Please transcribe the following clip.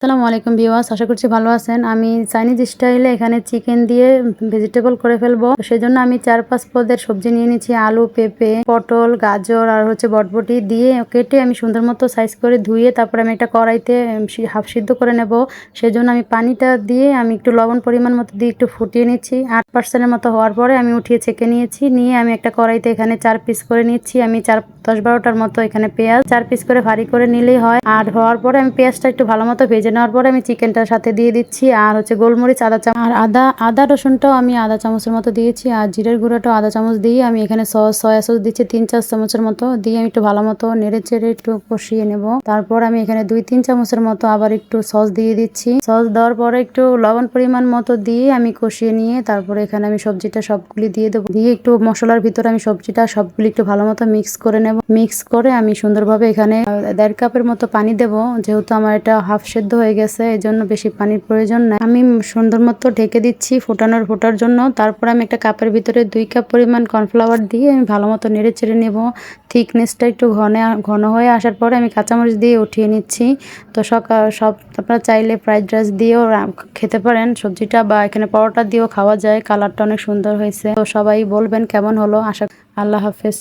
আসসালামু আলাইকুম ভিউয়ার্স, আশা করছি ভালো আছেন। আমি চাইনিজ স্টাইলে এখানে চিকেন দিয়ে ভেজিটেবল করে ফেলবো। সেজন্য আমি 4-5 পদের সবজি নিয়ে নিচ্ছি। আলু, পেঁপে, পটল, গাজর আর বটবটি দিয়ে কেটে আমি সুন্দর মতো সাইজ করে ধুয়ে তারপর আমি একটা কড়াইতে হাফ সিদ্ধ করে নেব। সেজন্য আমি পানিটা দিয়ে আমি একটু লবণ পরিমাণ মতো দিয়ে একটু ফুটিয়ে নিচ্ছি। 8% মতো হওয়ার পরে আমি উঠিয়ে ছেঁকে নিয়েছি। নিয়ে আমি একটা কড়াইতে এখানে 4 পিস করে নিচ্ছি। আমি 10-12টার মতো এখানে পেঁয়াজ 4 পিস করে ভারী করে নিলেই হয়। আর হওয়ার পরে আমি পেঁয়াজটা একটু ভালো মতো ভেজে নেওয়ার পরে আমি চিকেনটার সাথে দিয়ে দিচ্ছি। আর গোলমরিচ আদা চামচ আর আদা রসুনটাও আমি আধা চামচের মতো দিয়েছি। আর জিরের গুঁড়োটাও আধা চামচ দিয়ে আমি এখানে সয়া সস দিচ্ছি 3-4 চামচের মতো দিয়ে আমি একটু ভালো মতো নেড়ে চেড়ে একটু কষিয়ে নেব। তারপর আমি এখানে 2-3 চামচের মতো আবার একটু সস দিয়ে দিচ্ছি। সস দেওয়ার পরে একটু লবণ পরিমাণ মতো দিয়ে আমি কষিয়ে নিয়ে তারপরে এখানে আমি সবজিটা সবগুলি দিয়ে দেবো। দিয়ে একটু মশলার ভিতরে আমি সবজিটা সবগুলি একটু ভালো মতো মিক্স করে নেব। মিক্স করে আমি সুন্দরভাবে এখানে 1.5 কাপের মতো পানি দেব। যেহেতু আমার এটা হাফ সেদ্ধ হয়ে গেছে, এই জন্য বেশি পানির প্রয়োজন নাই। আমি সুন্দর মতো ঢেকে দিচ্ছি ফোটার জন্য। তারপর আমি একটা কাপের ভিতরে 2 কাপ পরিমাণ কর্নফ্লাওয়ার দিয়ে আমি ভালো মতো নেড়ে চেড়ে নেব। থিকনেসটা একটু ঘন হয়ে আসার পরে আমি কাঁচামরিচ দিয়ে উঠিয়ে নিচ্ছি। তো সব আপনারা চাইলে ফ্রাইড রাইস দিয়েও খেতে পারেন সবজিটা, বা এখানে পরোটা দিয়েও খাওয়া যায়। কালারটা অনেক সুন্দর হয়েছে। তো সবাই বলবেন কেমন হলো। আল্লাহ হাফেজ।